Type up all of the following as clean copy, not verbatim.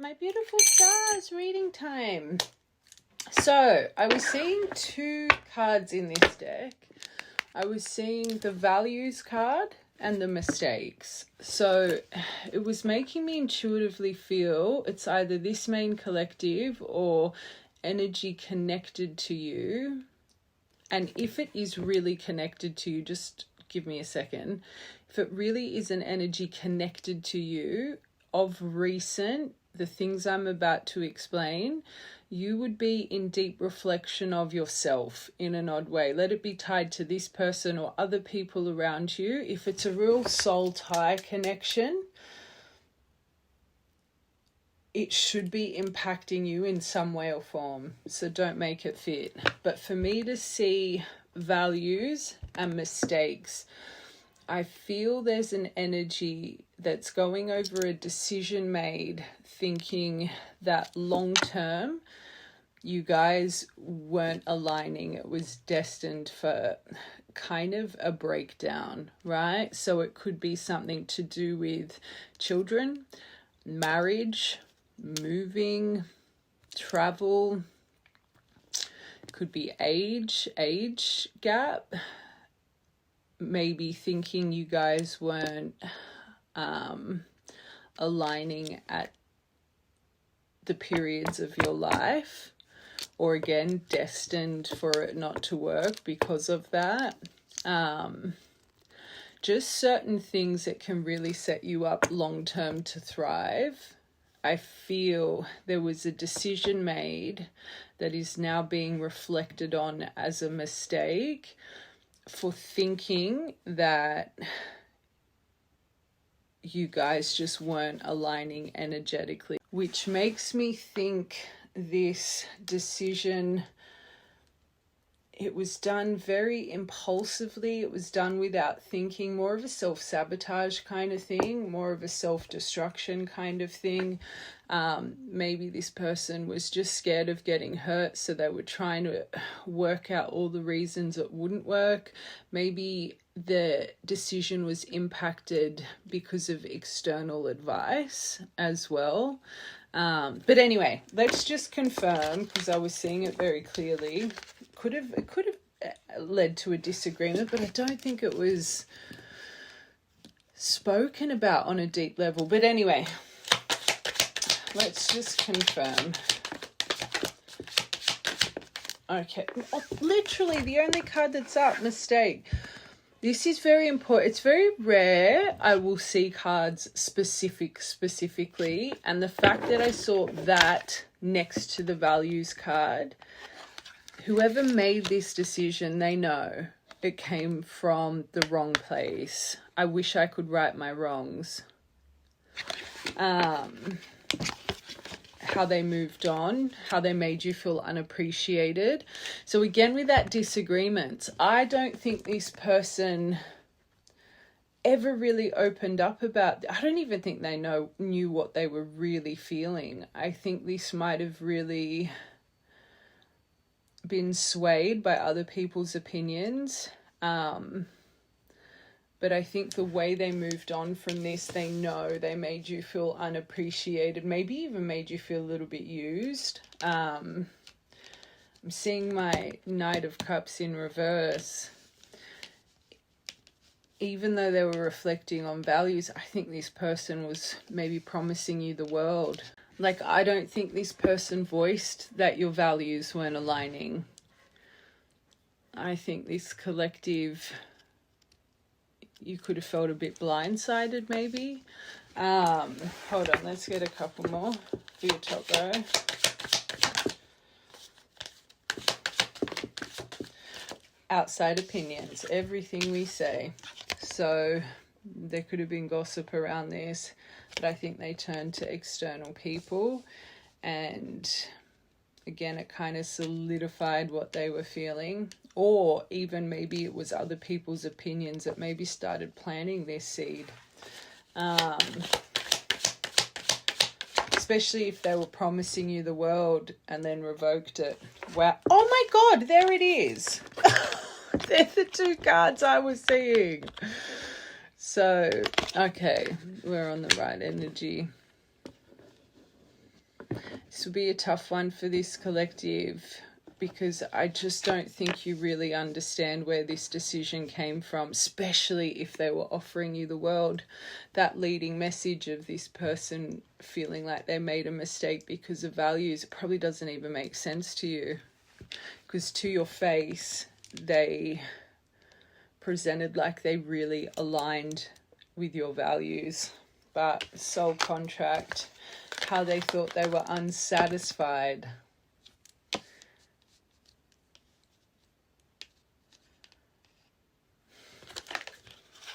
My beautiful stars, reading time. So I was seeing two cards in this deck. I was seeing the values card and the mistakes. So it was making me intuitively feel it's either this main collective or energy connected to you. And if it is really connected to you, just give me a second. If it really is an energy connected to you of recent, the things I'm about to explain, you would be in deep reflection of yourself in an odd way. Let it be tied to this person or other people around you. If it's a real soul tie connection, it should be impacting you in some way or form. So don't make it fit. But for me to see values and mistakes, I feel there's an energy that's going over a decision made, thinking that long term you guys weren't aligning. It was destined for kind of a breakdown, right? So it could be something to do with children, marriage, moving, travel. It could be age gap. Maybe thinking you guys weren't aligning at the periods of your life, or again destined for it not to work because of that. Just certain things that can really set you up long term to thrive. I feel there was a decision made that is now being reflected on as a mistake for thinking that you guys just weren't aligning energetically, which makes me think this decision, it was done very impulsively. It was done without thinking, more of a self-sabotage kind of thing, more of a self-destruction kind of thing. Maybe this person was just scared of getting hurt, so they were trying to work out all the reasons it wouldn't work. Maybe the decision was impacted because of external advice as well. But anyway, let's just confirm, because I was seeing it very clearly. It could have led to a disagreement, but I don't think it was spoken about on a deep level. But anyway, let's just confirm. Okay, literally the only card that's up, mistake. This is very important. It's very rare I will see cards specifically, and the fact that I saw that next to the values card, whoever made this decision, they know it came from the wrong place. I wish I could right my wrongs. How they moved on, how they made you feel unappreciated. So again, with that disagreement, I don't think this person ever really opened up about, I don't even think they knew what they were really feeling. I think this might have really been swayed by other people's opinions. But I think the way they moved on from this, they know they made you feel unappreciated, maybe even made you feel a little bit used. I'm seeing my Knight of Cups in reverse. Even though they were reflecting on values, I think this person was maybe promising you the world. Like, I don't think this person voiced that your values weren't aligning. I think this collective, you could have felt a bit blindsided maybe. Hold on, let's get a couple more for your top row. Outside opinions, everything we say. So there could have been gossip around this, but I think they turned to external people, and again, it kind of solidified what they were feeling. Or even maybe it was other people's opinions that maybe started planting their seed. Especially if they were promising you the world and then revoked it. Wow. Oh my God, there it is. They're the two cards I was seeing. So, okay, we're on the right energy. This will be a tough one for this collective, because I just don't think you really understand where this decision came from, especially if they were offering you the world. That leading message of this person feeling like they made a mistake because of values, it probably doesn't even make sense to you, because to your face, they presented like they really aligned with your values. But soul contract, how they thought they were unsatisfied.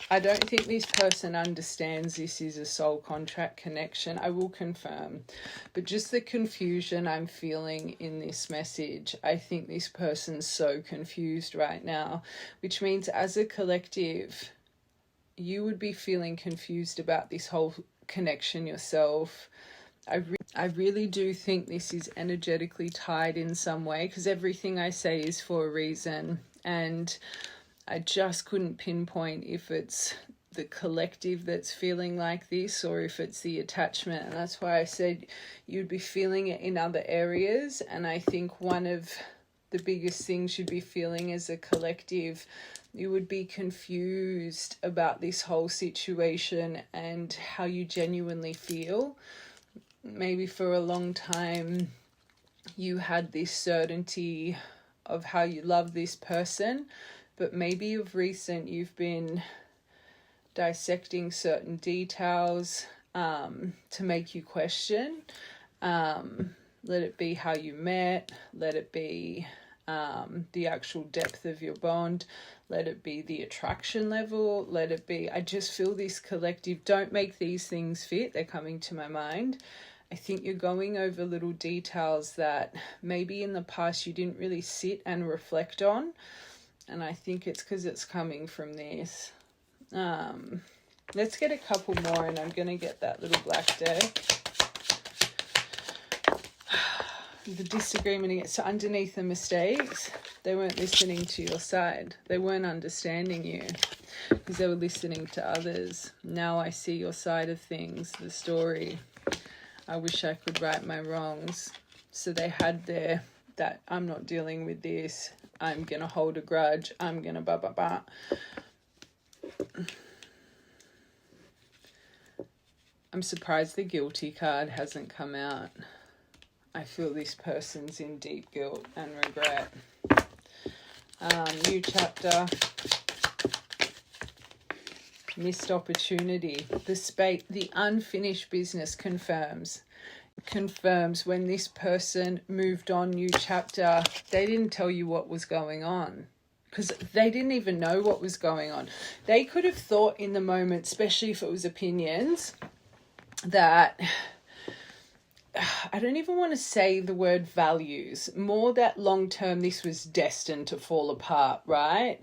I don't think this person understands this is a soul contract connection. I will confirm. But just the confusion I'm feeling in this message, I think this person's so confused right now, which means as a collective, you would be feeling confused about this whole connection yourself. I really do think this is energetically tied in some way, because everything I say is for a reason. And I just couldn't pinpoint if it's the collective that's feeling like this or if it's the attachment. And that's why I said you'd be feeling it in other areas. And I think one of the biggest things you'd be feeling as a collective, you would be confused about this whole situation and how you genuinely feel. Maybe for a long time you had this certainty of how you love this person, but maybe of recent you've been dissecting certain details to make you question. Let it be how you met, let it be the actual depth of your bond, let it be the attraction level, let it be, I just feel this collective, don't make these things fit, they're coming to my mind. I think you're going over little details that maybe in the past you didn't really sit and reflect on. And I think it's because it's coming from this. Let's get a couple more, and I'm going to get that little black deck. The disagreement, so underneath the mistakes, they weren't listening to your side. They weren't understanding you because they were listening to others. Now I see your side of things, the story. I wish I could right my wrongs. So they had their, that I'm not dealing with this. I'm going to hold a grudge. I'm going to blah, blah, blah. I'm surprised the guilty card hasn't come out. I feel this person's in deep guilt and regret. New chapter. Missed opportunity. The unfinished business confirms when this person moved on, new chapter, they didn't tell you what was going on because they didn't even know what was going on. They could have thought in the moment, especially if it was opinions, that I don't even want to say the word values, more that long term this was destined to fall apart, right?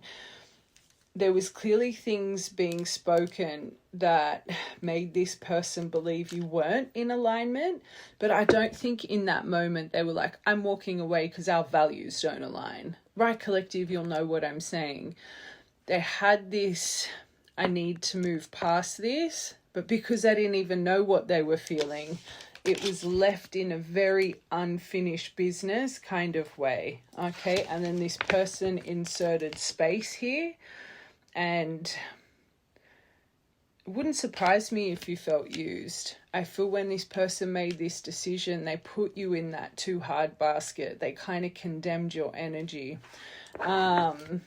There was clearly things being spoken that made this person believe you weren't in alignment. But I don't think in that moment they were like, I'm walking away because our values don't align. Right, collective, you'll know what I'm saying. They had this, I need to move past this. But because I didn't even know what they were feeling, it was left in a very unfinished business kind of way. Okay, and then this person inserted space here. And it wouldn't surprise me if you felt used. I feel when this person made this decision, they put you in that too hard basket. They kind of condemned your energy. For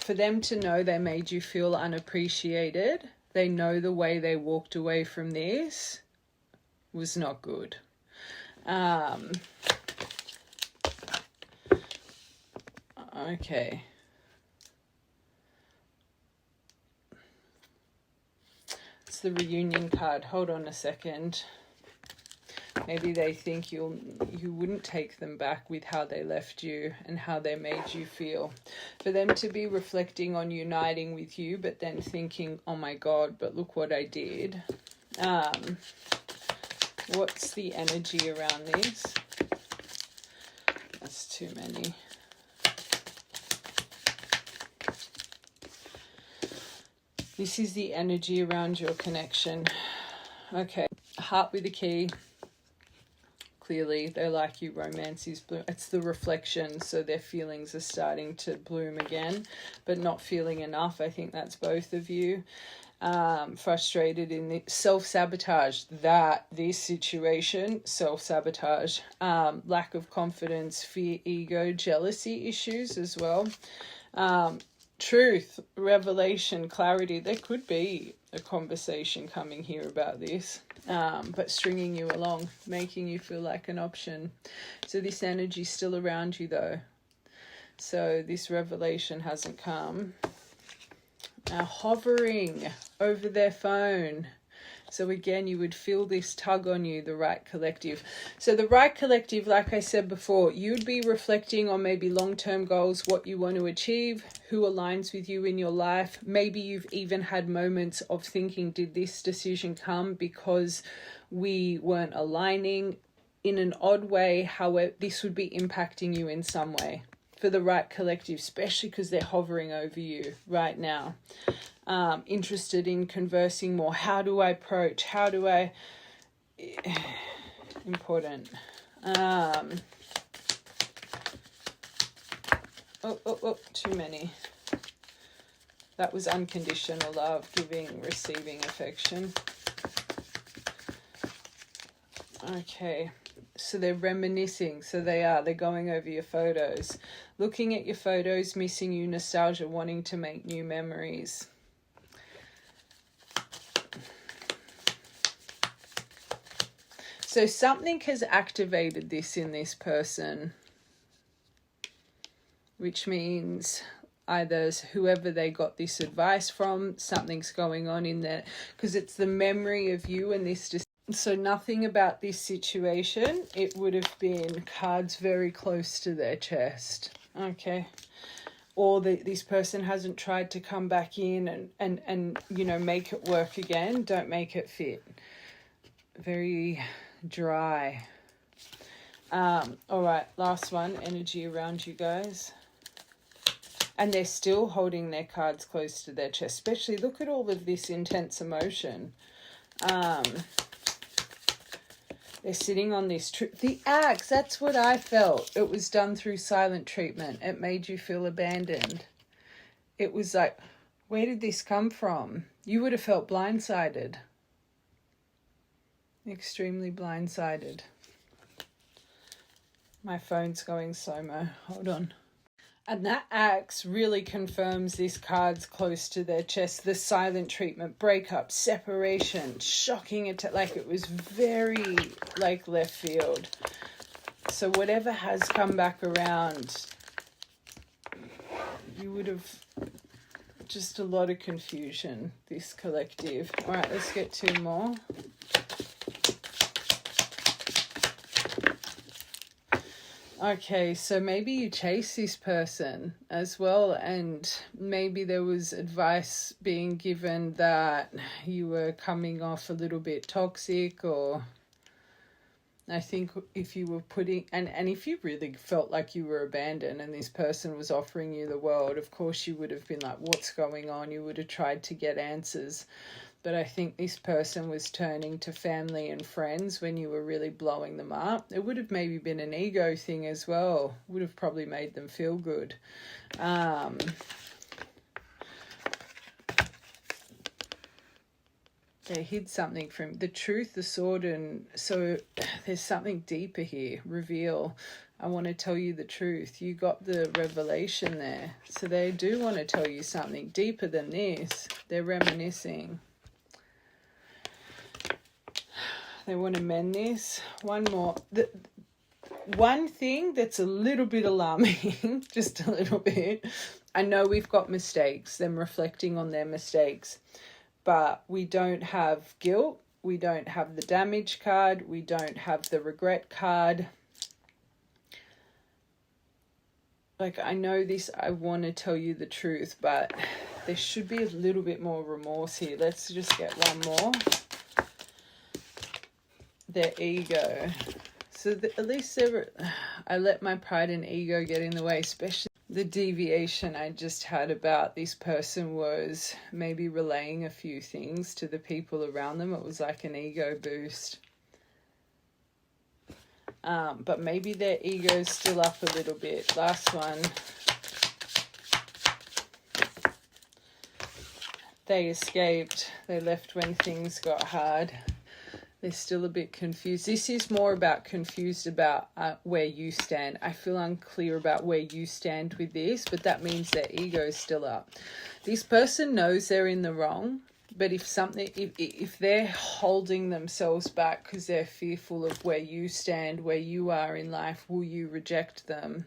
them to know they made you feel unappreciated, they know the way they walked away from this was not good. Okay. It's the reunion card. Hold on a second. Maybe they think you wouldn't take them back with how they left you and how they made you feel. For them to be reflecting on uniting with you, but then thinking, oh my God, but look what I did. What's the energy around this? That's too many. This is the energy around your connection. Okay. Heart with a key. Clearly, they like you. Romance is bloom. It's the reflection, so their feelings are starting to bloom again, but not feeling enough. I think that's both of you. Frustrated in the self-sabotage, that this situation, self-sabotage, lack of confidence, fear, ego, jealousy issues as well. Truth, revelation, clarity. There could be a conversation coming here about this, but stringing you along, making you feel like an option. So this energy's still around you though. So this revelation hasn't come. Now hovering over their phone. So again, you would feel this tug on you, the right collective. So the right collective, like I said before, you'd be reflecting on maybe long-term goals, what you want to achieve, who aligns with you in your life. Maybe you've even had moments of thinking, did this decision come because we weren't aligning in an odd way? However, this would be impacting you in some way. For the right collective, especially because they're hovering over you right now. Interested in conversing more. How do I approach? How do I... Important. Too many. That was unconditional love, giving, receiving affection. Okay. So they're reminiscing. So they're going over your photos. Looking at your photos, missing you, nostalgia, wanting to make new memories. So something has activated this in this person, which means either whoever they got this advice from, something's going on in there, because it's the memory of you and this. So nothing about this situation, it would have been cards very close to their chest. Okay. Or this person hasn't tried to come back in and you know, make it work again. Don't make it fit. Very dry. All right, last one. Energy around you guys. And they're still holding their cards close to their chest. Especially, look at all of this intense emotion. They're sitting on this the axe. That's what I felt. It was done through silent treatment. It made you feel abandoned. It was like, where did this come from? You would have felt blindsided. Extremely blindsided. My phone's going slow-mo. Hold on. And that axe really confirms this card's close to their chest. The silent treatment, breakup, separation, shocking attack. Like, it was very like left field. So whatever has come back around, you would have just a lot of confusion, this collective. All right, let's get two more. Okay, so maybe you chase this person as well, and maybe there was advice being given that you were coming off a little bit toxic, or I think if you were putting, and if you really felt like you were abandoned and this person was offering you the world, of course you would have been like, what's going on? You would have tried to get answers. But I think this person was turning to family and friends when you were really blowing them up. It would have maybe been an ego thing as well. Would have probably made them feel good. They hid something from the truth, the sword, and so there's something deeper here. Reveal. I want to tell you the truth. You got the revelation there. So they do want to tell you something deeper than this. They're reminiscing. They want to mend this. One more. One thing that's a little bit alarming, just a little bit. I know we've got mistakes, them reflecting on their mistakes, but we don't have guilt. We don't have the damage card. We don't have the regret card. Like, I know this, I want to tell you the truth, but there should be a little bit more remorse here. Let's just get one more. Their ego. So at least I let my pride and ego get in the way, especially The deviation I just had about this person was maybe relaying a few things to the people around them. It was like an ego boost. But maybe their ego's still up a little bit. Last one. They escaped. They left when things got hard. They're still a bit confused. This is more about confused about where you stand. I feel unclear about where you stand with this, but that means their ego is still up. This person knows they're in the wrong, but if they're holding themselves back because they're fearful of where you stand, where you are in life, will you reject them?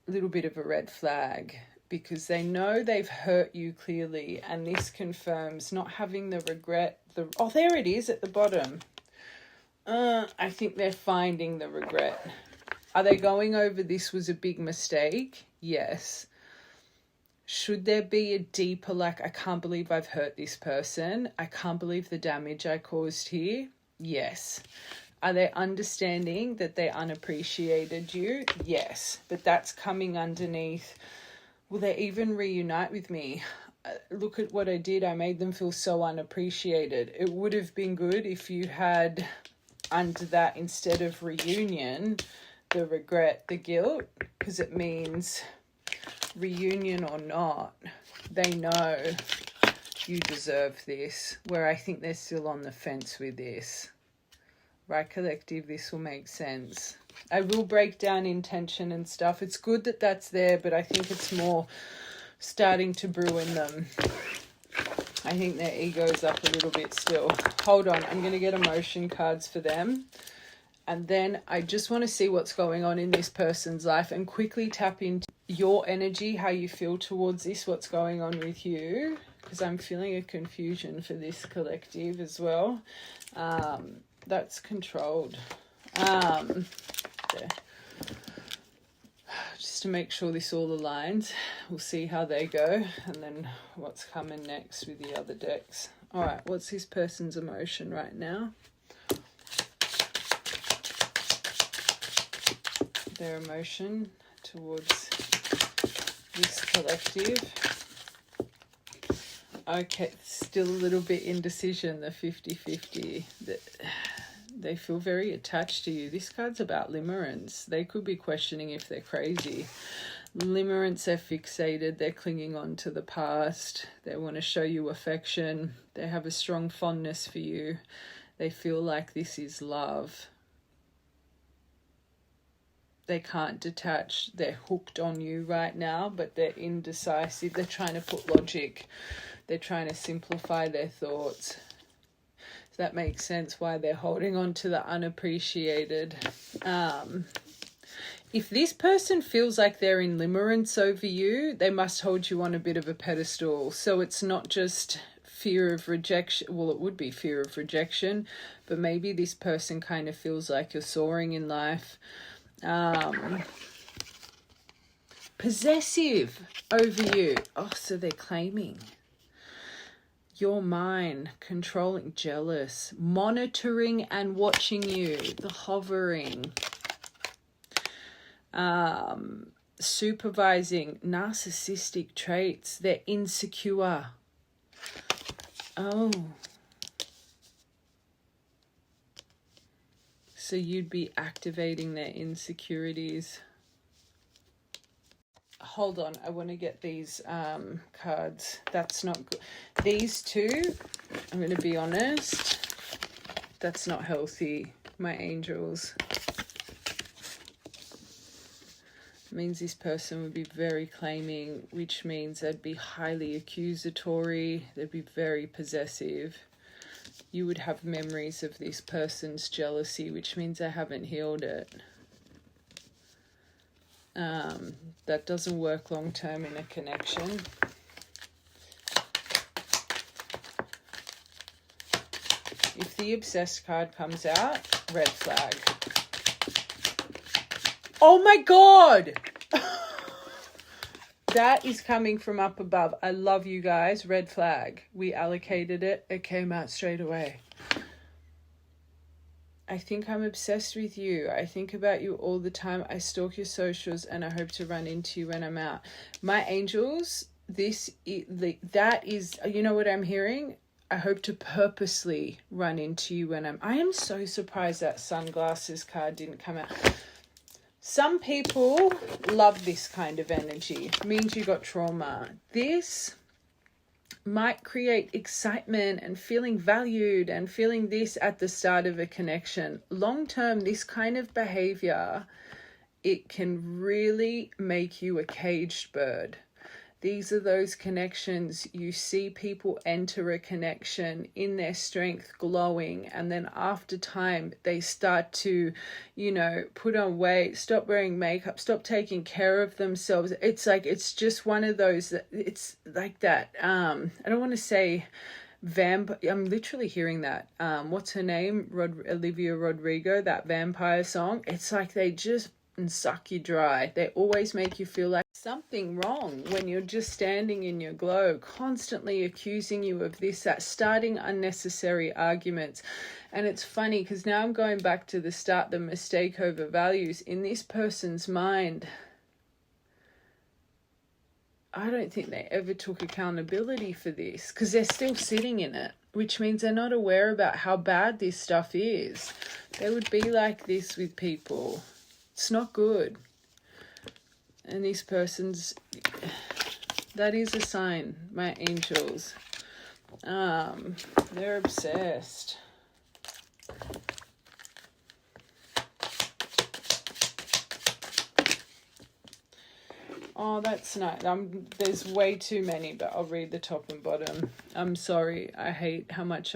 A little bit of a red flag. Because they know they've hurt you clearly, and this confirms not having the regret. Oh, there it is at the bottom. I think they're finding the regret. Are they going over this was a big mistake? Yes. Should there be a deeper, like, I can't believe I've hurt this person. I can't believe the damage I caused here? Yes. Are they understanding that they unappreciated you? Yes. But that's coming underneath. Will they even reunite with me? Look at what I did. I made them feel so unappreciated. It would have been good if you had, under that, instead of reunion, the regret, the guilt, because it means reunion or not, they know you deserve this, where I think they're still on the fence with this. Right, collective, this will make sense. I will break down intention and stuff. It's good that that's there, but I think it's more starting to brew in them. I think their ego's up a little bit still. Hold on, I'm going to get emotion cards for them. And then I just want to see what's going on in this person's life and quickly tap into your energy, how you feel towards this, what's going on with you. Because I'm feeling a confusion for this collective as well. That's controlled. There. Just to make sure this all aligns. We'll see how they go and then what's coming next with the other decks. All right, what's this person's emotion right now? Their emotion towards this collective. Okay, still a little bit indecision, the 50-50. They feel very attached to you. This card's about limerence. They could be questioning if they're crazy. Limerence, they're fixated. They're clinging on to the past. They want to show you affection. They have a strong fondness for you. They feel like this is love. They can't detach. They're hooked on you right now, but they're indecisive. They're trying to put logic. They're trying to simplify their thoughts. So that makes sense why they're holding on to the unappreciated. If this person feels like they're in limerence over you, they must hold you on a bit of a pedestal. So it's not just fear of rejection. Well, it would be fear of rejection, but maybe this person kind of feels like you're soaring in life. Possessive over you. Oh, so they're claiming. You're mine, controlling, jealous, monitoring and watching you, the hovering, supervising, narcissistic traits, they're insecure. Oh. So you'd be activating their insecurities. Hold on, I want to get these cards. That's not good. These two, I'm going to be honest, that's not healthy, my angels. It means this person would be very claiming, which means they'd be highly accusatory, they'd be very possessive. You would have memories of this person's jealousy, which means they haven't healed it. That doesn't work long term in a connection. If the obsessed card comes out, red flag. Oh my God! That is coming from up above. I love you guys. Red flag. We allocated it. It came out straight away. I think I'm obsessed with you. I think about you all the time. I stalk your socials and I hope to run into you when I'm out. My angels, that is, you know what I'm hearing? I hope to purposely run into you when I am so surprised that sunglasses card didn't come out. Some people love this kind of energy. It means you got trauma. This might create excitement and feeling valued and feeling this at the start of a connection. Long term, this kind of behavior, it can really make you a caged bird. These are those connections. You see people enter a connection in their strength, glowing, and then after time, they start to, put on weight, stop wearing makeup, stop taking care of themselves. It's like, it's just one of those, it's like that. I don't want to say I'm literally hearing that. What's her name? Olivia Rodrigo, that vampire song. It's like they just suck you dry. They always make you feel like something wrong when you're just standing in your glow, constantly accusing you of this, that, starting unnecessary arguments. And it's funny because now I'm going back to the start, the mistake over values. In this person's mind, I don't think they ever took accountability for this because they're still sitting in it, which means they're not aware about how bad this stuff is. They would be like this with people. It's not good. And this person's, that is a sign, my angels. They're obsessed. Oh, that's nice. There's way too many, but I'll read the top and bottom. I'm sorry. I hate how much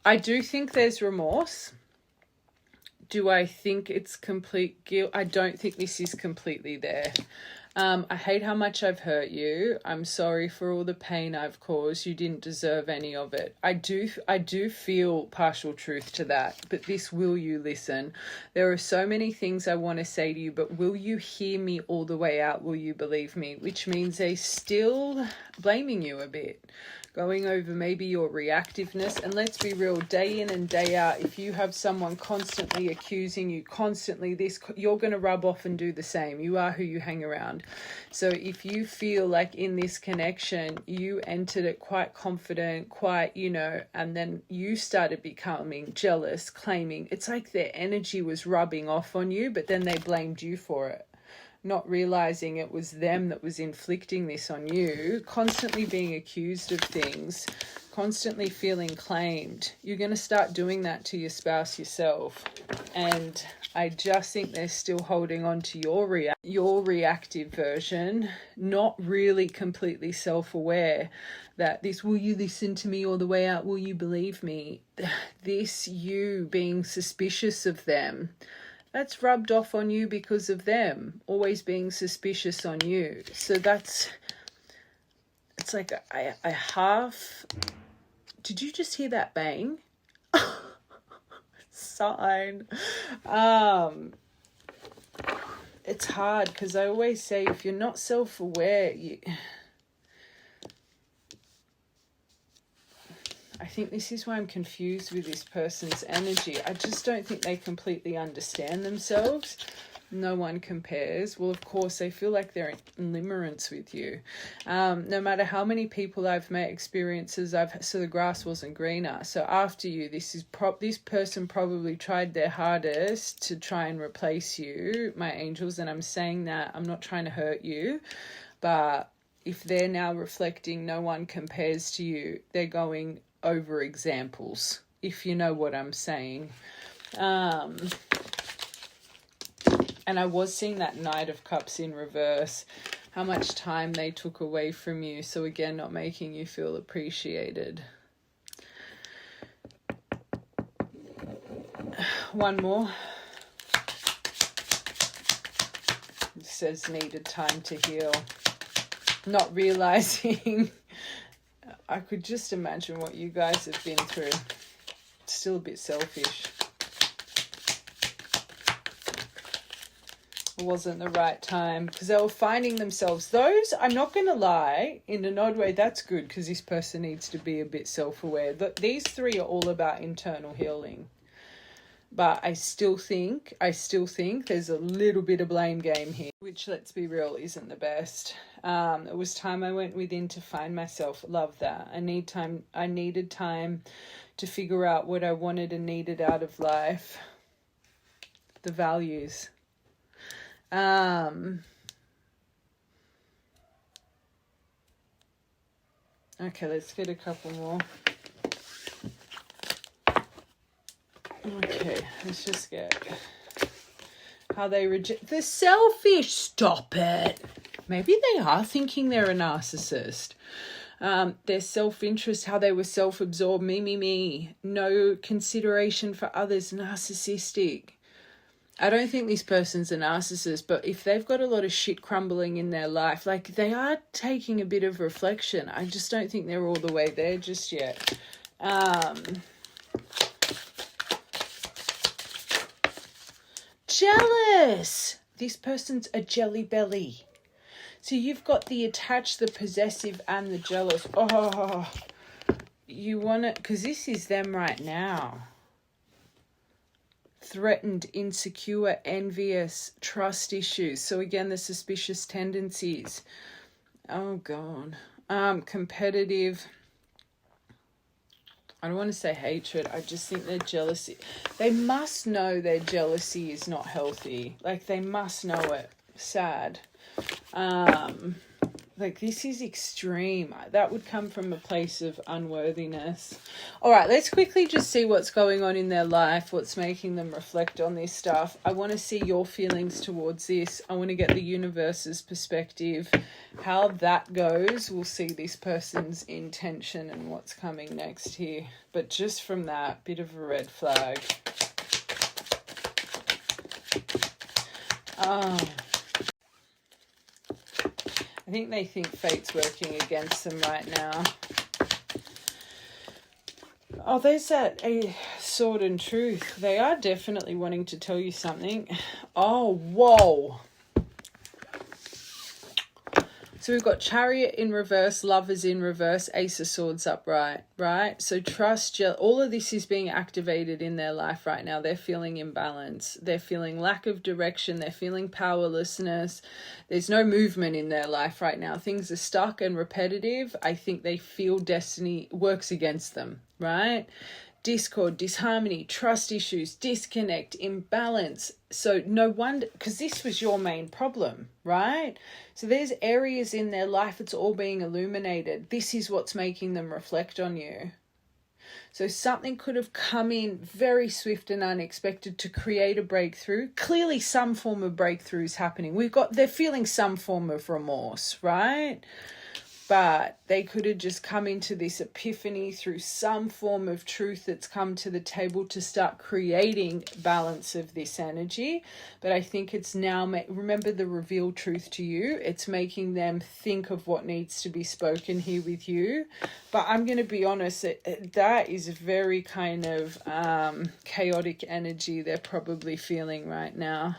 I do think there's remorse. Do I think it's complete guilt? I don't think this is completely there. I hate how much I've hurt you. I'm sorry for all the pain I've caused. You didn't deserve any of it. I do feel partial truth to that, but this, will you listen? There are so many things I want to say to you, but will you hear me all the way out? Will you believe me? Which means they still blaming you a bit. Going over maybe your reactiveness. And let's be real, day in and day out, if you have someone constantly accusing you, constantly this, you're going to rub off and do the same. You are who you hang around. So if you feel like in this connection, you entered it quite confident, quite, and then you started becoming jealous, claiming, it's like their energy was rubbing off on you, but then they blamed you for it. Not realizing it was them that was inflicting this on you, constantly being accused of things, constantly feeling claimed. You're going to start doing that to your spouse yourself. And I just think they're still holding on to your reactive version, not really completely self-aware that this, will you listen to me all the way out? Will you believe me? This, you being suspicious of them, that's rubbed off on you because of them always being suspicious on you. So it's like I half, did you just hear that bang? Sign. It's hard because I always say, if you're not self-aware, I think this is why I'm confused with this person's energy. I just don't think they completely understand themselves. No one compares. Well, of course, they feel like they're in limerence with you. No matter how many people I've met, experiences so the grass wasn't greener. So after you, this person probably tried their hardest to try and replace you, my angels. And I'm saying that, I'm not trying to hurt you, but if they're now reflecting, no one compares to you, they're going over examples, if you know what I'm saying. And I was seeing that Knight of Cups in reverse, how much time they took away from you. So again, not making you feel appreciated. One more. It says needed time to heal. Not realizing I could just imagine what you guys have been through. Still a bit selfish. wasn't the right time, because they were finding themselves. Those, I'm not going to lie, in an odd way, that's good, because this person needs to be a bit self-aware. These three are all about internal healing. But I still think there's a little bit of blame game here, which, let's be real, isn't the best. It was time I went within to find myself. Love that. I needed time to figure out what I wanted and needed out of life. The values. Okay, let's get a couple more. Okay, let's just get how they reject the selfish. Stop it. Maybe they are thinking they're a narcissist. Their self-interest, how they were self-absorbed, me, no consideration for others, narcissistic. I don't think this person's a narcissist, but if they've got a lot of shit crumbling in their life, like, they are taking a bit of reflection. I just don't think they're all the way there just yet. Jealous. This person's a jelly belly. So you've got the attached, the possessive, and the jealous. Oh, you want it, because this is them right now. Threatened, insecure, envious, trust issues. So again, the suspicious tendencies. Oh God. Competitive. I don't want to say hatred. I just think their jealousy. They must know their jealousy is not healthy. Like, they must know it. Sad. Like, this is extreme. That would come from a place of unworthiness. All right, let's quickly just see what's going on in their life, what's making them reflect on this stuff. I want to see your feelings towards this. I want to get the universe's perspective. How that goes, we'll see this person's intention and what's coming next here. But just from that, bit of a red flag. I think they think fate's working against them right now. Oh, there's that a sword and truth. They are definitely wanting to tell you something. Oh, whoa. So we've got Chariot in reverse, Lovers in reverse, Ace of Swords upright, right? So trust, all of this is being activated in their life right now. They're feeling imbalance. They're feeling lack of direction. They're feeling powerlessness. There's no movement in their life right now. Things are stuck and repetitive. I think they feel destiny works against them, right? Discord, disharmony, trust issues, disconnect, imbalance. So no wonder, because this was your main problem, right? So there's areas in their life, it's all being illuminated. This is what's making them reflect on you. So something could have come in very swift and unexpected to create a breakthrough. Clearly some form of breakthrough is happening. They're feeling some form of remorse, right? But they could have just come into this epiphany through some form of truth that's come to the table to start creating balance of this energy. But I think it's now, remember the revealed truth to you. It's making them think of what needs to be spoken here with you. But I'm going to be honest, that is very kind of chaotic energy they're probably feeling right now.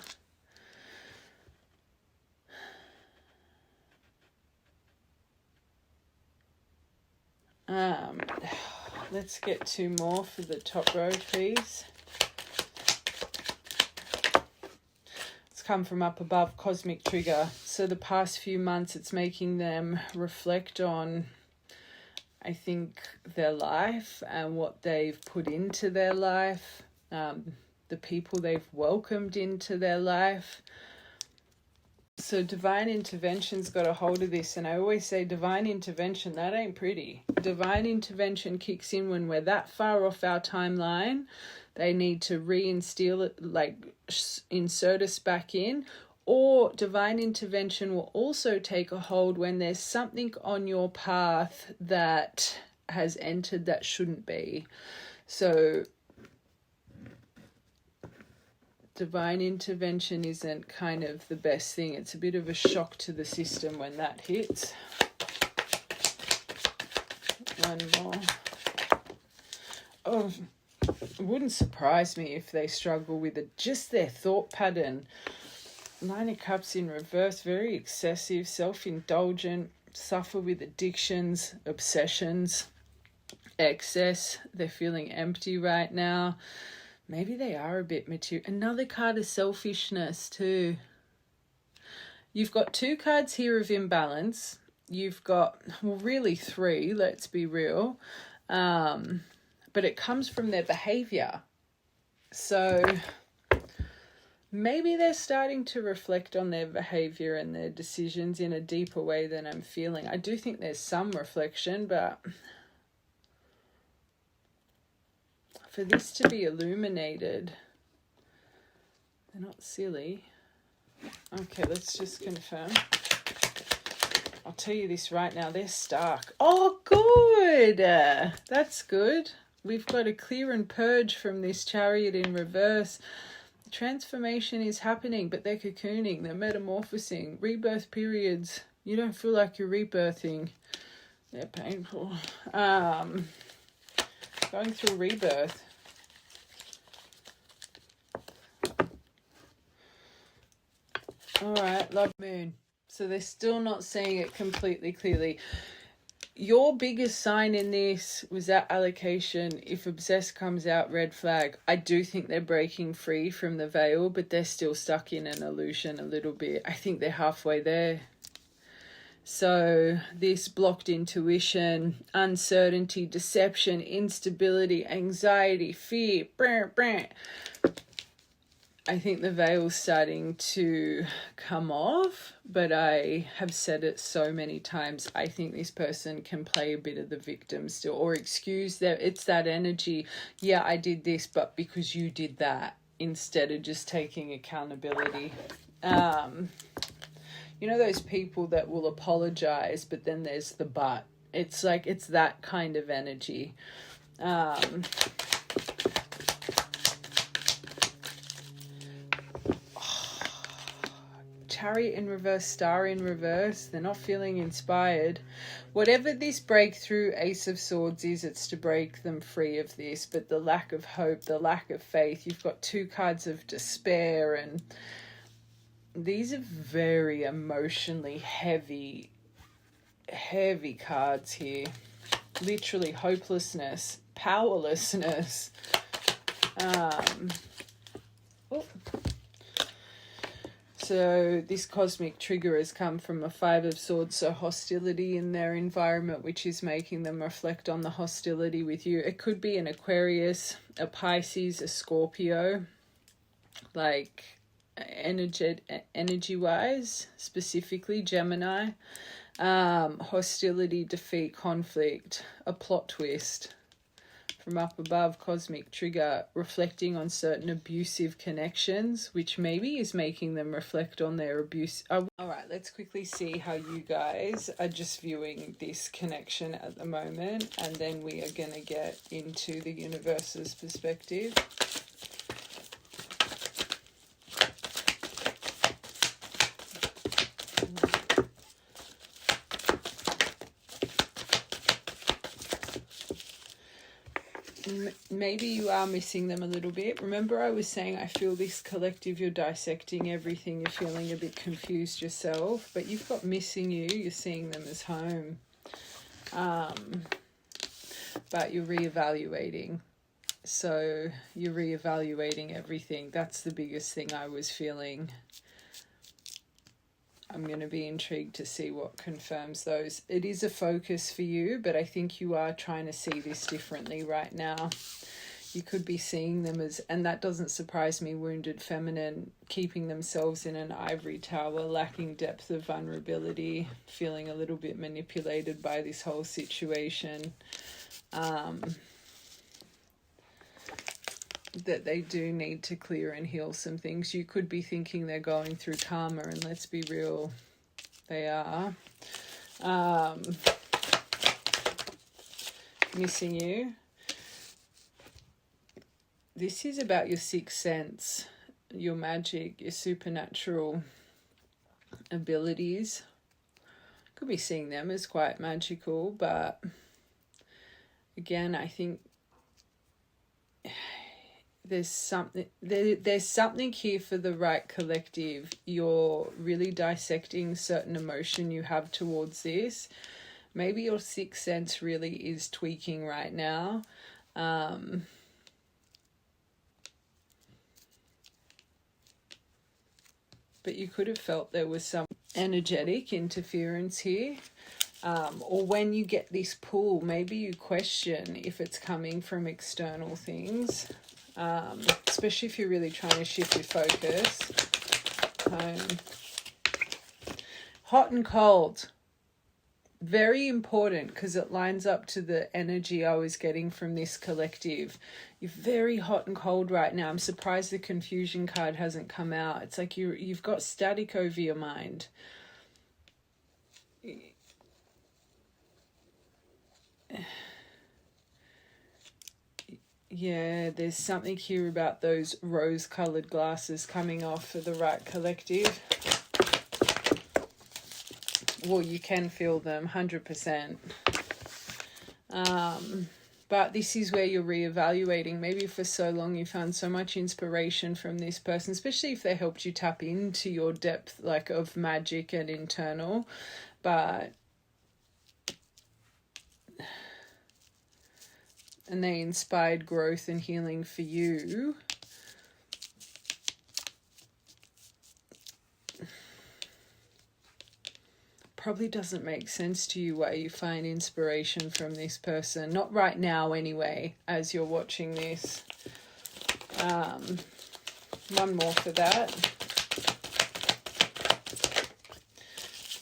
Let's get two more for the top row, please. It's come from up above, cosmic trigger. So the past few months, it's making them reflect on, I think, their life and what they've put into their life, the people they've welcomed into their life. So divine intervention's got a hold of this, and I always say divine intervention, that ain't pretty. Divine intervention kicks in when we're that far off our timeline. They need to reinstill it, like insert us back in. Or divine intervention will also take a hold when there's something on your path that has entered that shouldn't be. So divine intervention isn't kind of the best thing. It's a bit of a shock to the system when that hits. One more. Oh, it wouldn't surprise me if they struggle with just their thought pattern. Nine of Cups in reverse, very excessive, self-indulgent, suffer with addictions, obsessions, excess. They're feeling empty right now. Maybe they are a bit material. Another card is selfishness too. You've got two cards here of imbalance. You've got, well, really three, let's be real. But it comes from their behavior. So maybe they're starting to reflect on their behavior and their decisions in a deeper way than I'm feeling. I do think there's some reflection, but for this to be illuminated, they're not silly. Okay, let's just confirm. I'll tell you this right now, they're stuck. Oh, good. That's good. We've got a clear and purge from this Chariot in reverse. Transformation is happening, but they're cocooning, they're metamorphosing. Rebirth periods, you don't feel like you're rebirthing. They're painful. Going through rebirth. All right, love moon. So they're still not seeing it completely clearly. Your biggest sign in this was that allocation. If obsessed comes out, red flag. I do think they're breaking free from the veil, but they're still stuck in an illusion a little bit. I think they're halfway there. So this blocked intuition, uncertainty, deception, instability, anxiety, fear, I think the veil's starting to come off, but I have said it so many times. I think this person can play a bit of the victim still, or excuse that it's that energy. Yeah, I did this, but because you did that, instead of just taking accountability. You know those people that will apologize, but then there's the but. It's like, it's that kind of energy. Chariot in reverse, Star in reverse. They're not feeling inspired. Whatever this breakthrough Ace of Swords is, it's to break them free of this. But the lack of hope, the lack of faith. You've got two cards of despair, and these are very emotionally heavy cards here. Literally hopelessness, powerlessness. So this cosmic trigger has come from a Five of Swords, so hostility in their environment, which is making them reflect on the hostility with you. It could be an Aquarius, a Pisces, a Scorpio, like energy-wise, specifically Gemini. Hostility, defeat, conflict, a plot twist. From up above, cosmic trigger, reflecting on certain abusive connections, which maybe is making them reflect on their abuse. All right, let's quickly see how you guys are just viewing this connection at the moment, and then we are going to get into the universe's perspective. Maybe you are missing them a little bit. Remember I was saying I feel this collective, you're dissecting everything, you're feeling a bit confused yourself, but you've got missing you, you're seeing them as home. But you're reevaluating. So you're reevaluating everything. That's the biggest thing I was feeling. I'm going to be intrigued to see what confirms those. It is a focus for you, but I think you are trying to see this differently right now. You could be seeing them as, and that doesn't surprise me, wounded feminine, keeping themselves in an ivory tower, lacking depth of vulnerability, feeling a little bit manipulated by this whole situation. That they do need to clear and heal some things. You could be thinking they're going through karma, and let's be real, they are. Missing you. This is about your sixth sense, your magic, your supernatural abilities. Could be seeing them as quite magical, but again, I think there's something here for the right collective. You're really dissecting certain emotion you have towards this. Maybe your sixth sense really is tweaking right now. But you could have felt there was some energetic interference here. Or when you get this pull, maybe you question if it's coming from external things, especially if you're really trying to shift your focus. Hot and cold. Very important, because it lines up to the energy I was getting from this collective. You're very hot and cold right now. I'm surprised the confusion card hasn't come out. It's like you've got static over your mind. Yeah, there's something here about those rose-colored glasses coming off for the right collective. Well, you can feel them, 100%. But this is where you're reevaluating. Maybe for so long you found so much inspiration from this person, especially if they helped you tap into your depth, like, of magic and internal. And they inspired growth and healing for you. Probably doesn't make sense to you why you find inspiration from this person. Not right now anyway, as you're watching this. One more for that.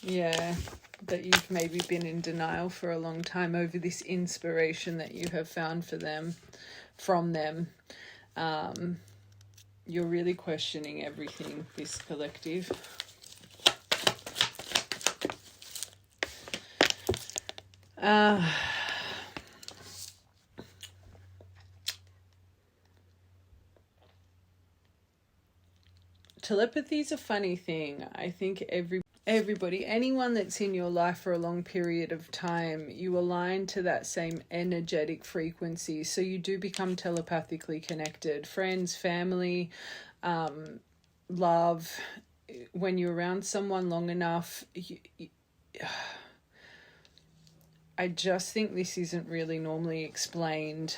Yeah, that you've maybe been in denial for a long time over this inspiration that you have found from them. You're really questioning everything, this collective. Telepathy is a funny thing. I think everybody, anyone that's in your life for a long period of time, you align to that same energetic frequency. So you do become telepathically connected. Friends, family, love. When you're around someone long enough, I just think this isn't really normally explained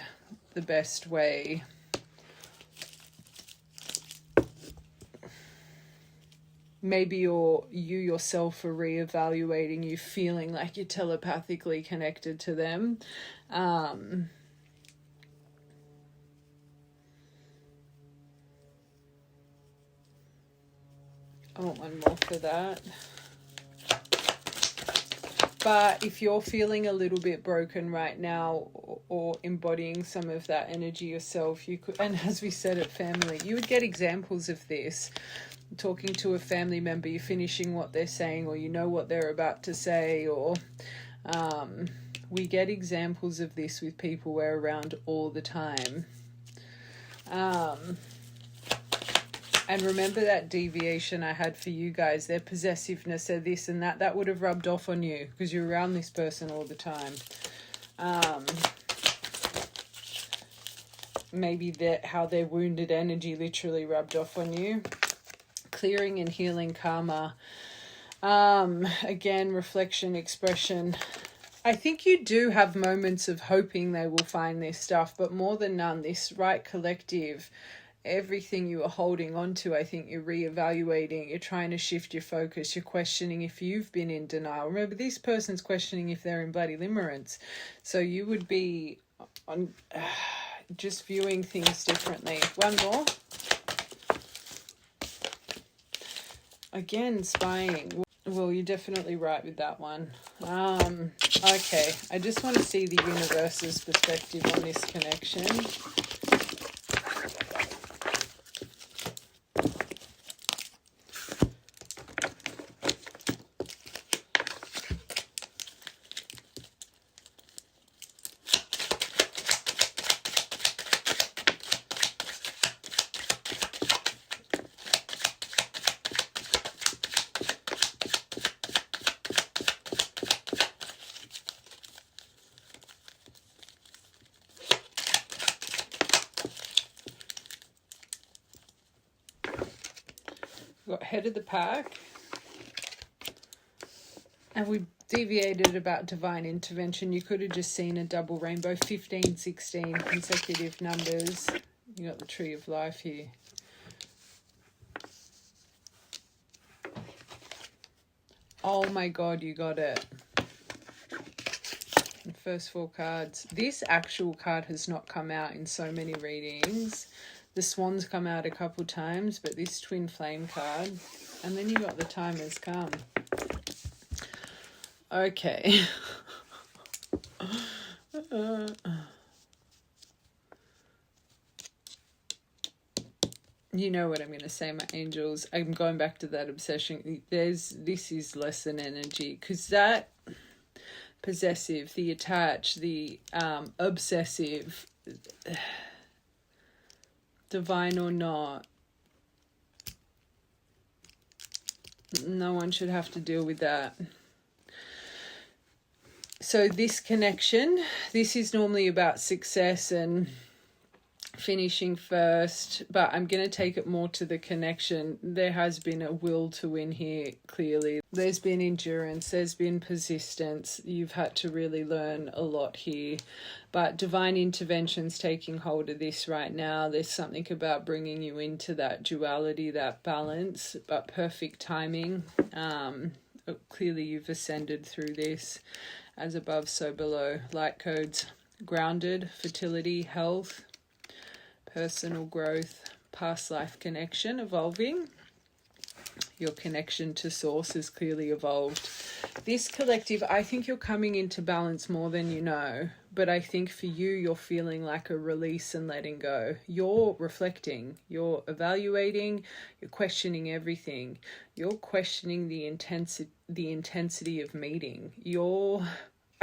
the best way. Maybe you yourself are reevaluating, you feeling like you're telepathically connected to them. I want one more for that. But if you're feeling a little bit broken right now, or embodying some of that energy yourself, you could, and as we said at family, you would get examples of this. Talking to a family member, you're finishing what they're saying, or you know what they're about to say, or we get examples of this with people we're around all the time. And remember that deviation I had for you guys, their possessiveness, their this and that would have rubbed off on you because you're around this person all the time. Maybe how their wounded energy literally rubbed off on you. Clearing and healing karma. Again, reflection, expression. I think you do have moments of hoping they will find this stuff, but more than none, this right collective, everything you are holding on to, I think you're reevaluating, you're trying to shift your focus, you're questioning if you've been in denial. Remember, this person's questioning if they're in bloody limerence. So you would be on just viewing things differently. One more. Again, spying. Well, you're definitely right with that one. Okay, I just want to see the universe's perspective on this connection. Got head of the pack. And we deviated about divine intervention. You could have just seen a double rainbow, 15, 16 consecutive numbers. You got the tree of life here. Oh my God, you got it. The first 4 cards. This actual card has not come out in so many readings. The swan's come out a couple times, but this twin flame card. And then you got the time has come. Okay. You know what I'm going to say, my angels. I'm going back to that obsession. This is lesson energy, because that possessive, the attached, the obsessive, divine or not, no one should have to deal with that. So this connection, this is normally about success and finishing first, but I'm going to take it more to the connection. There has been a will to win here, clearly. There's been endurance, there's been persistence. You've had to really learn a lot here, but divine intervention's taking hold of this right now. There's something about bringing you into that duality, that balance, but perfect timing. Clearly you've ascended through this. As above, so below. Light codes: grounded, fertility, health, personal growth, past life connection, evolving. Your connection to source has clearly evolved. This collective, I think you're coming into balance more than you know, but I think for you, you're feeling like a release and letting go. You're reflecting, you're evaluating, you're questioning everything. You're questioning the intensity of meeting.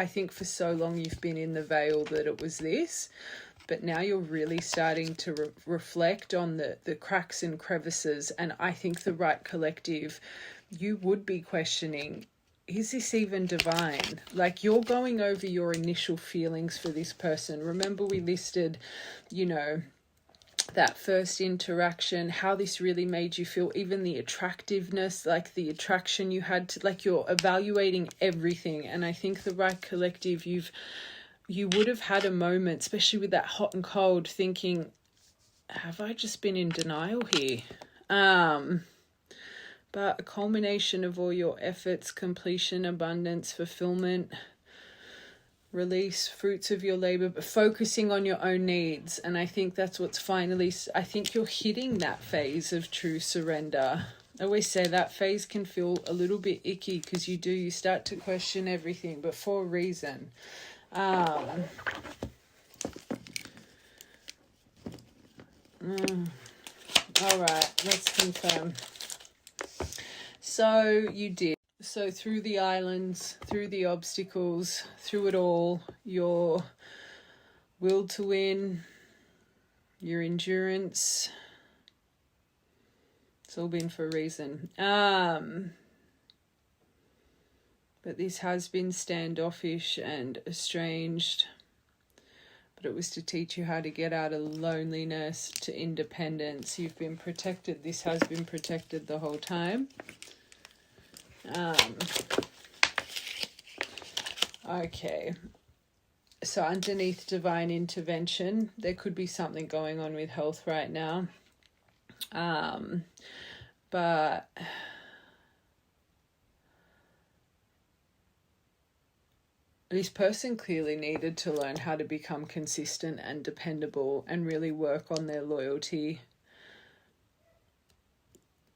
I think for so long you've been in the veil that it was this, but now you're really starting to reflect on the cracks and crevices. And I think the right collective, you would be questioning, is this even divine? Like, you're going over your initial feelings for this person. Remember we listed, that first interaction, how this really made you feel, even the attractiveness, like the attraction you had to, like, you're evaluating everything. And I think the right collective, you would have had a moment, especially with that hot and cold, thinking, have I just been in denial here? But a culmination of all your efforts, completion, abundance, fulfillment, release, fruits of your labor, but focusing on your own needs. And I think that's what's finally, I think you're hitting that phase of true surrender. I always say that phase can feel a little bit icky, because you start to question everything, but for a reason. All right, let's confirm. So you did. So through the islands, through the obstacles, through it all, your will to win, your endurance, it's all been for a reason. But this has been standoffish and estranged. But it was to teach you how to get out of loneliness to independence. You've been protected. This has been protected the whole time. Okay. So underneath divine intervention, there could be something going on with health right now. But this person clearly needed to learn how to become consistent and dependable and really work on their loyalty.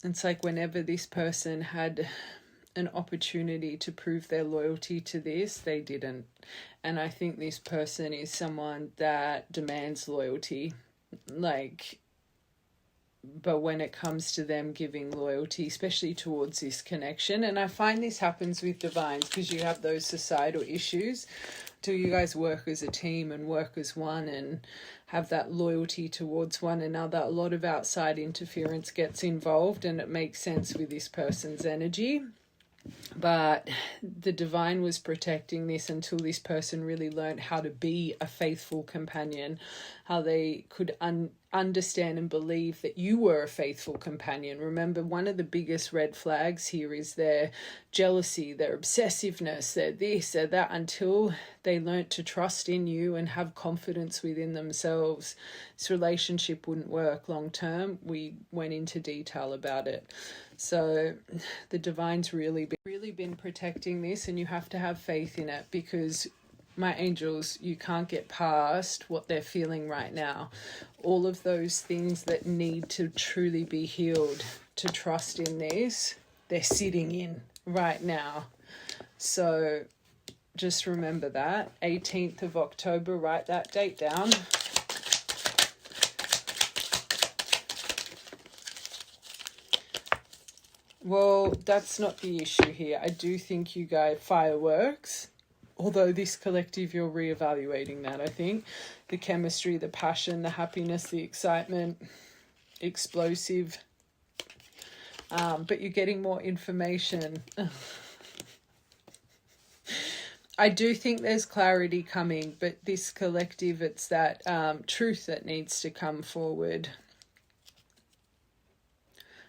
It's like whenever this person had an opportunity to prove their loyalty to this, they didn't. And I think this person is someone that demands loyalty. But when it comes to them giving loyalty, especially towards this connection, and I find this happens with divines because you have those societal issues. Do you guys work as a team and work as one and have that loyalty towards one another? A lot of outside interference gets involved, and it makes sense with this person's energy. But the divine was protecting this until this person really learned how to be a faithful companion, how they could understand and believe that you were a faithful companion. Remember, one of the biggest red flags here is their jealousy, their obsessiveness, their this, their that, until they learnt to trust in you and have confidence within themselves. This relationship wouldn't work long term. We went into detail about it. So the divine's really been protecting this, and you have to have faith in it, because my angels, you can't get past what they're feeling right now. All of those things that need to truly be healed, to trust in this, they're sitting in right now. So just remember that. 18th of October, write that date down. Well, that's not the issue here. I do think you guys, fireworks. Although this collective, you're reevaluating that, I think. The chemistry, the passion, the happiness, the excitement, explosive. But you're getting more information. I do think there's clarity coming, but this collective, it's that truth that needs to come forward.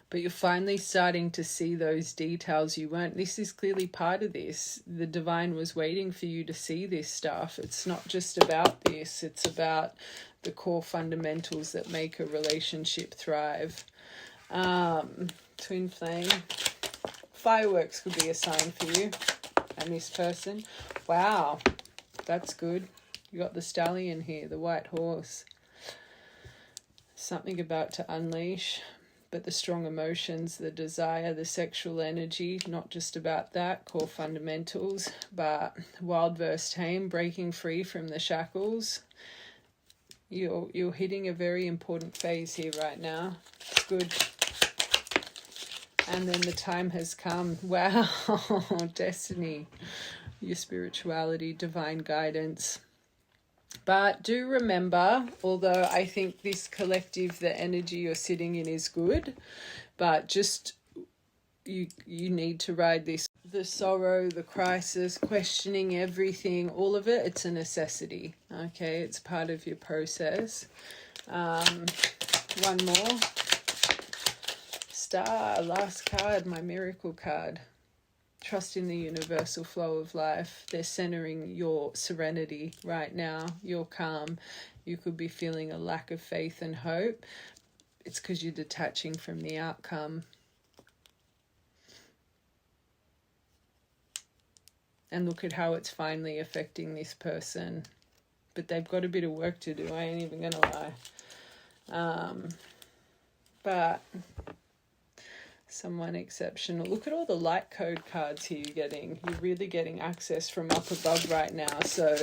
But you're finally starting to see those details you weren't. This is clearly part of this. The divine was waiting for you to see this stuff. It's not just about this. It's about the core fundamentals that make a relationship thrive. Twin flame. Fireworks could be a sign for you and this person. Wow, that's good. You got the stallion here, the white horse. Something about to unleash. But the strong emotions, the desire, the sexual energy, not just about that, core fundamentals, but wild versus tame, breaking free from the shackles. You're hitting a very important phase here right now. It's good. And then the time has come. Wow, destiny, your spirituality, divine guidance. But do remember, although I think this collective, the energy you're sitting in is good, but just you need to ride this. The sorrow, the crisis, questioning everything, all of it, it's a necessity. Okay, it's part of your process. One more. Star, last card, my miracle card. Trust in the universal flow of life. They're centering your serenity right now, your calm. You could be feeling a lack of faith and hope. It's because you're detaching from the outcome. And look at how it's finally affecting this person. But they've got a bit of work to do. I ain't even going to lie. But someone exceptional. Look at all the light code cards here you're getting. You're really getting access from up above right now. So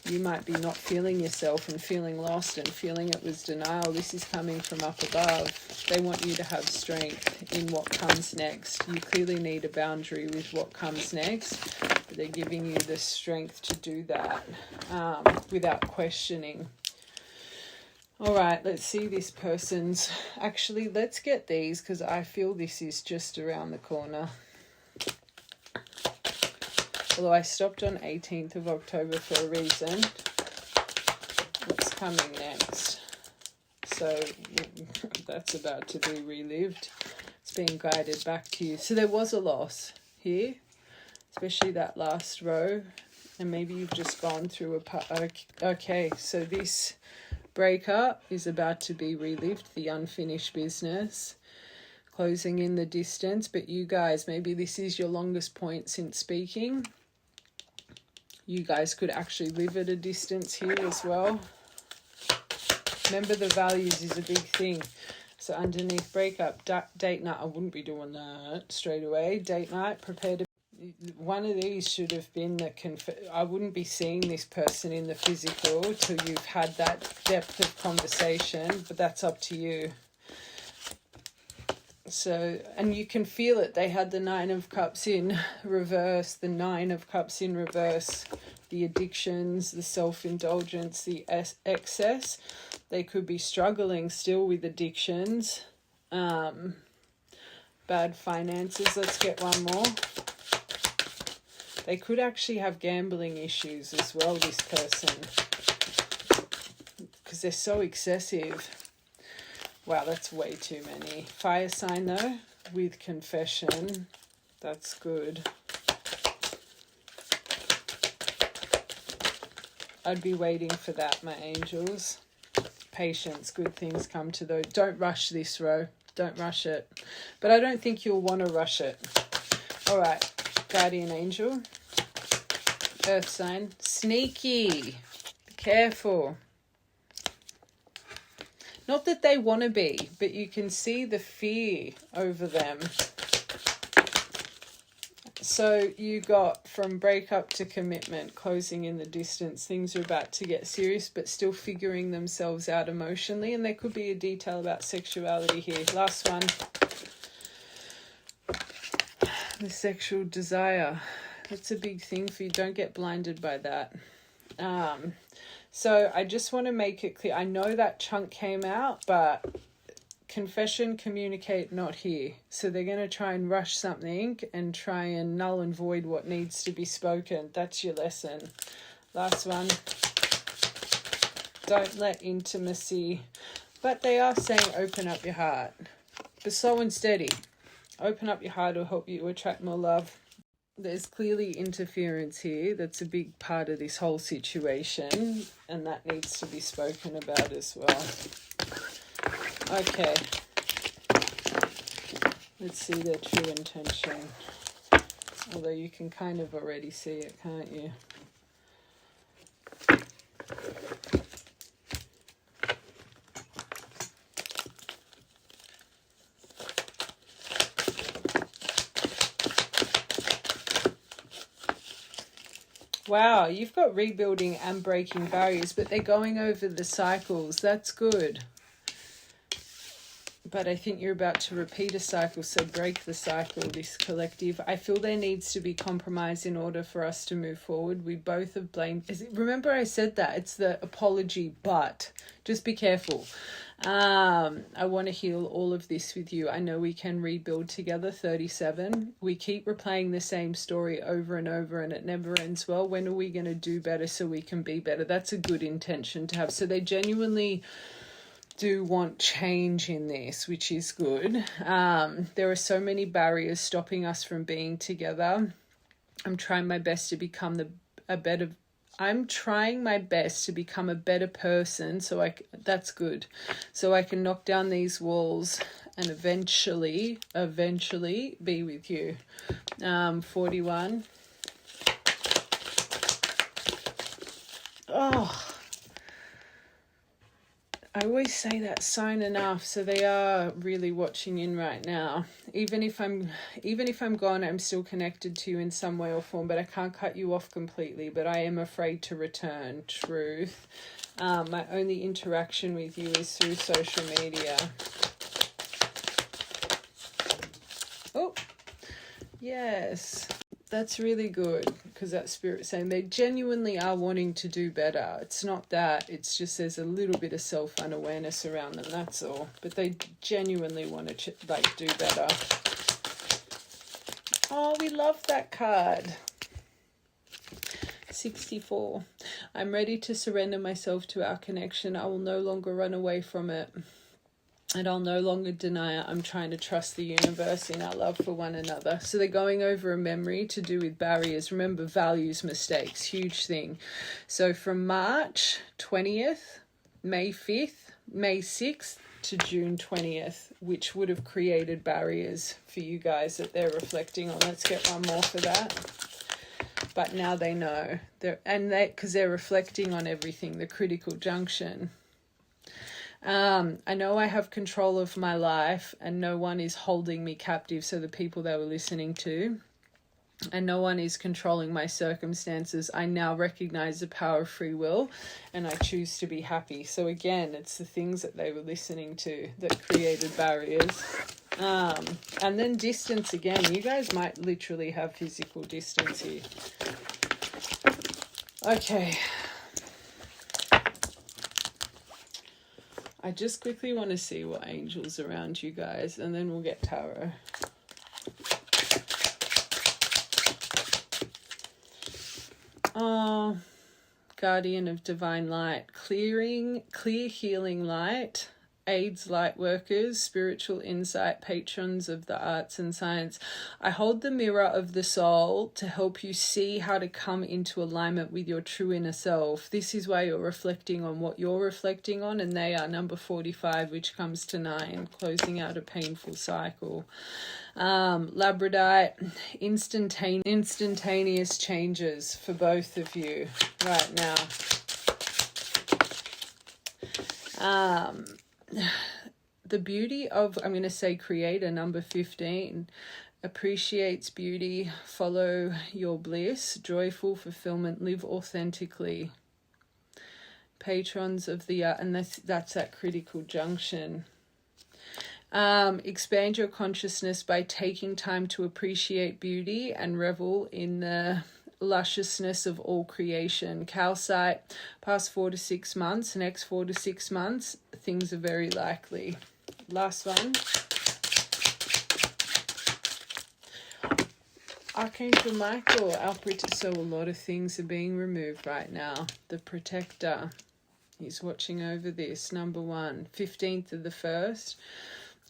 you might be not feeling yourself and feeling lost and feeling it was denial. This is coming from up above. They want you to have strength in what comes next. You clearly need a boundary with what comes next. But they're giving you the strength to do that without questioning. All right, let's see this person's... Actually, let's get these, because I feel this is just around the corner. Although I stopped on 18th of October for a reason. What's coming next? So that's about to be relived. It's being guided back to you. So there was a loss here, especially that last row. And maybe you've just gone through a... Okay, so this breakup is about to be relived, the unfinished business, closing in the distance. But you guys, maybe this is your longest point since speaking. You guys could actually live at a distance here as well. Remember, the values is a big thing. So underneath breakup, date night, I wouldn't be doing that straight away. Date night, prepare to... One of these should have been the... I wouldn't be seeing this person in the physical till you've had that depth of conversation, but that's up to you. So, and you can feel it. They had the 9 of Cups in reverse, the 9 of Cups in reverse, the addictions, the self-indulgence, the excess. They could be struggling still with addictions, bad finances. Let's get one more. They could actually have gambling issues as well, this person, because they're so excessive. Wow, that's way too many. Fire sign though, with confession. That's good. I'd be waiting for that, my angels. Patience, good things come to those. Don't rush this, Ro. Don't rush it. But I don't think you'll want to rush it. All right, guardian angel. Earth sign. Sneaky. Be careful. Not that they want to be, but you can see the fear over them. So you got from breakup to commitment, closing in the distance. Things are about to get serious, but still figuring themselves out emotionally. And there could be a detail about sexuality here. Last one. The sexual desire. That's a big thing for you. Don't get blinded by that. So I just want to make it clear. I know that chunk came out, but confession, communicate, not here. So they're going to try and rush something and try and null and void what needs to be spoken. That's your lesson. Last one. Don't let intimacy. But they are saying open up your heart. But slow and steady. Open up your heart will help you attract more love. There's clearly interference here. That's a big part of this whole situation. And that needs to be spoken about as well. Okay. Let's see their true intention. Although you can kind of already see it, can't you? Wow, you've got rebuilding and breaking barriers, but they're going over the cycles. That's good. But I think you're about to repeat a cycle, so break the cycle, this collective. I feel there needs to be compromise in order for us to move forward. We both have blamed... Remember I said that? It's the apology, but just be careful. I want to heal all of this with you. I know we can rebuild together. 37. We keep replaying the same story over and over and it never ends well. When are we going to do better so we can be better? That's a good intention to have. So they genuinely do want change in this, which is good. There are so many barriers stopping us from being together. I'm trying my best to become a better person, so that's good. So I can knock down these walls and eventually be with you. 41. Oh, I always say that sign enough, so they are really watching in right now. Even if I'm gone, I'm still connected to you in some way or form, but I can't cut you off completely, but I am afraid to return. Truth. My only interaction with you is through social media. Oh, yes. That's really good, because that spirit's saying they genuinely are wanting to do better. It's not that, it's just there's a little bit of self-unawareness around them, that's all. But they genuinely want to do better. Oh, we love that card. 64. I'm ready to surrender myself to our connection. I will no longer run away from it. And I'll no longer deny it. I'm trying to trust the universe in our love for one another. So they're going over a memory to do with barriers. Remember, values, mistakes, huge thing. So from March 20th, May 5th, May 6th to June 20th, which would have created barriers for you guys that they're reflecting on. Let's get one more for that. But now they know. Because they're reflecting on everything, the critical junction. I know I have control of my life and no one is holding me captive. So the people they were listening to, and no one is controlling my circumstances. I now recognize the power of free will and I choose to be happy. So again, it's the things that they were listening to that created barriers. And then distance again. You guys might literally have physical distance here. Okay. I just quickly want to see what angels around you guys, and then we'll get tarot. Oh, guardian of divine light, clear healing light aids, light workers, spiritual insight, patrons of the arts and science. I hold the mirror of the soul to help you see how to come into alignment with your true inner self. This is why you're reflecting on what you're reflecting on, and they are number 45, which comes to 9, closing out a painful cycle. Labradorite, instantaneous changes for both of you right now. The beauty of, I'm going to say creator, number 15, appreciates beauty, follow your bliss, joyful fulfillment, live authentically. Patrons of the art, and that's that critical junction. Expand your consciousness by taking time to appreciate beauty and revel in the lusciousness of all creation. Calcite, past 4 to 6 months, next 4 to 6 months, things are very likely. Last one. Archangel Michael, so a lot of things are being removed right now. The protector, he's watching over this. Number 1, 15th of the 1st,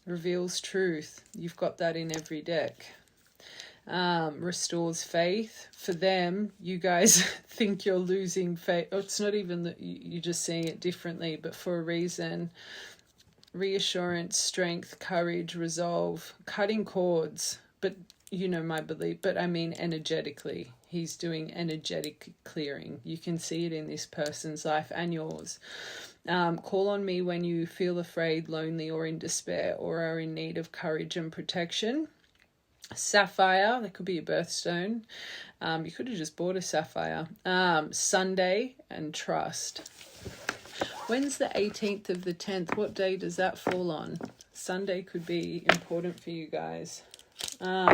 reveals truth. You've got that in every deck. Restores faith. For them, you guys think you're losing faith. Oh, it's not even that you're just seeing it differently, but for a reason. Reassurance, strength, courage, resolve, cutting cords. But you know my belief, but I mean energetically. He's doing energetic clearing. You can see it in this person's life and yours. Call on me when you feel afraid, lonely, or in despair, or are in need of courage and protection. Sapphire, that could be a birthstone. You could have just bought a sapphire. Sunday, and trust. When's the 18th of the 10th? What day does that fall on? Sunday could be important for you guys. All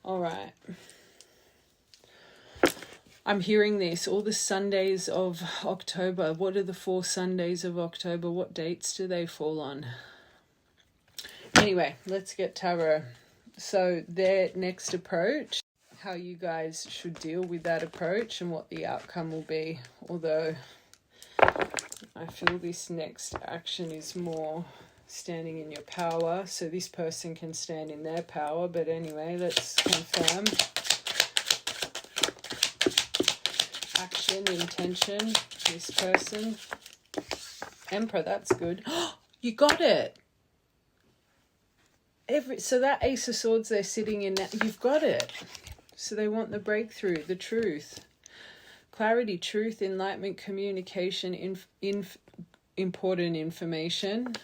right. I'm hearing this. All the Sundays of October. What are the 4 Sundays of October? What dates do they fall on? Anyway, let's get tarot. So their next approach, how you guys should deal with that approach and what the outcome will be. Although I feel this next action is more standing in your power. So this person can stand in their power. But anyway, let's confirm. Action, intention, this person. Emperor, that's good. You got it. So that Ace of Swords they're sitting in, you've got it. So they want the breakthrough, the truth. Clarity, truth, enlightenment, communication, important information.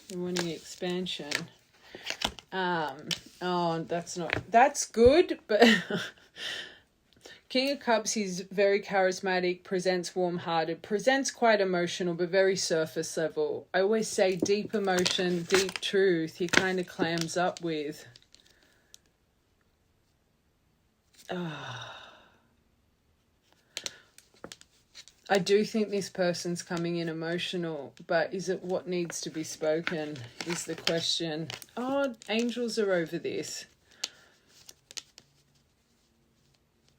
They're wanting expansion. That's good, but King of Cups, he's very charismatic, presents warm-hearted, presents quite emotional, but very surface level. I always say deep emotion, deep truth, he kind of clams up with. I do think this person's coming in emotional, but is it what needs to be spoken is the question. Oh, angels are over this.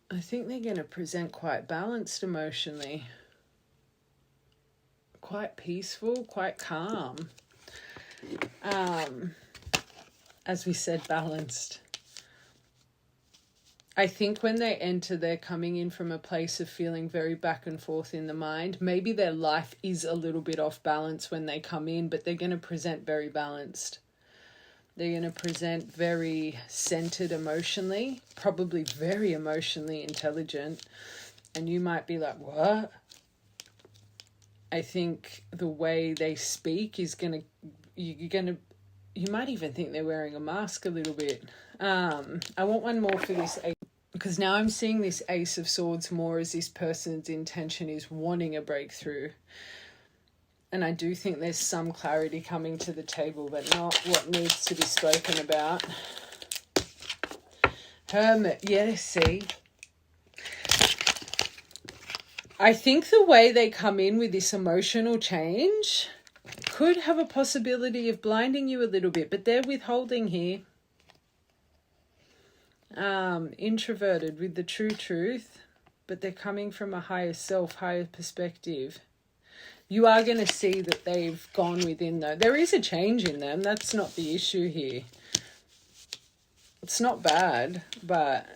I think they're going to present quite balanced emotionally. Quite peaceful, quite calm. As we said, balanced. I think when they enter, they're coming in from a place of feeling very back and forth in the mind. Maybe their life is a little bit off balance when they come in, but they're going to present very balanced. They're going to present very centered emotionally, probably very emotionally intelligent. And you might be like, what? I think the way they speak is you might even think they're wearing a mask a little bit. I want one more for this, because now I'm seeing this Ace of Swords more as this person's intention is wanting a breakthrough. And I do think there's some clarity coming to the table, but not what needs to be spoken about. Hermit, yeah, see. I think the way they come in with this emotional change could have a possibility of blinding you a little bit, but they're withholding here. Introverted with the true truth, but they're coming from a higher self, higher perspective. You are going to see that they've gone within, though. There is a change in them. That's not the issue here. It's not bad, but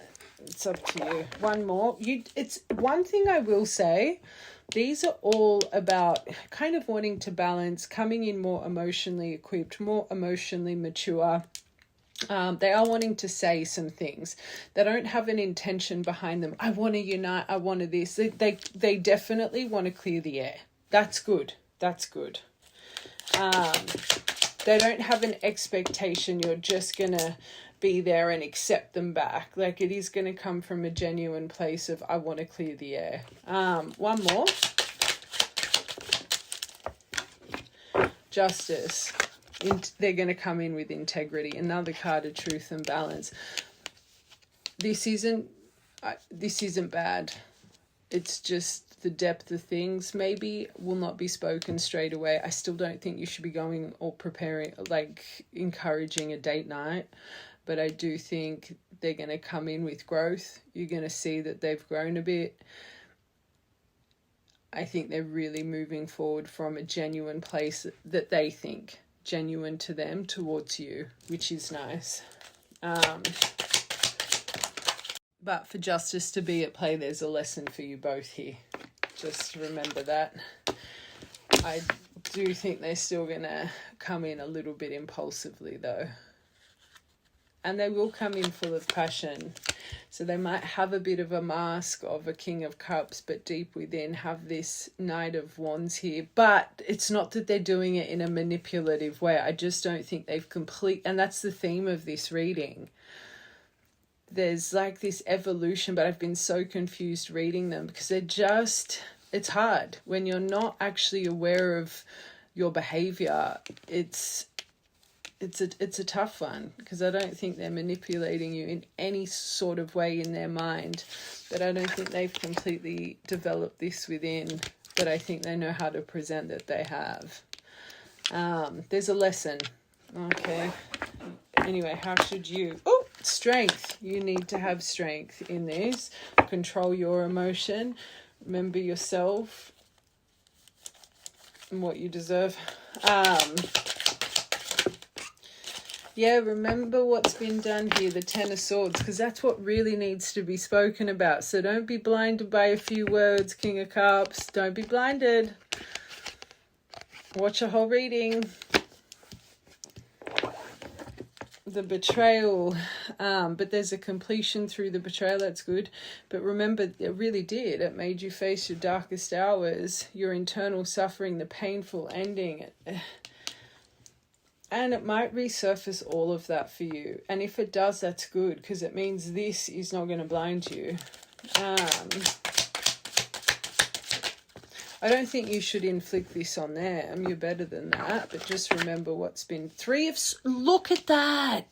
it's up to you. One more. It's one thing I will say. These are all about kind of wanting to balance, coming in more emotionally equipped, more emotionally mature. They are wanting to say some things. They don't have an intention behind them. I want to unite. I want to this. They definitely want to clear the air. That's good. That's good. They don't have an expectation you're just going to be there and accept them back. Like, it is going to come from a genuine place of, I want to clear the air. One more. Justice. They're going to come in with integrity. Another card of truth and balance. This isn't bad. It's just the depth of things maybe will not be spoken straight away. I still don't think you should be going or preparing, like encouraging a date night. But I do think they're going to come in with growth. You're going to see that they've grown a bit. I think they're really moving forward from a genuine place that they think genuine to them towards you, which is nice. But for justice to be at play, there's a lesson for you both here. Just remember that. I do think they're still going to come in a little bit impulsively, though. And they will come in full of passion. So they might have a bit of a mask of a King of Cups, but deep within have this Knight of Wands here. But it's not that they're doing it in a manipulative way. I just don't think they've and that's the theme of this reading. There's like this evolution, but I've been so confused reading them because it's hard when you're not actually aware of your behavior. It's a tough one because I don't think they're manipulating you in any sort of way in their mind, but I don't think they've completely developed this within, but I think they know how to present that they have. There's a lesson. Okay. Anyway, how should you... Oh, strength. You need to have strength in this. Control your emotion. Remember yourself and what you deserve. Yeah, remember what's been done here, the Ten of Swords, because that's what really needs to be spoken about. So don't be blinded by a few words, King of Cups. Don't be blinded. Watch a whole reading. The betrayal, but there's a completion through the betrayal. That's good. But remember, it really did. It made you face your darkest hours, your internal suffering, the painful ending. And it might resurface all of that for you. And if it does, that's good, because it means this is not going to blind you. I don't think you should inflict this on them. You're better than that. But just remember what's been... Look at that.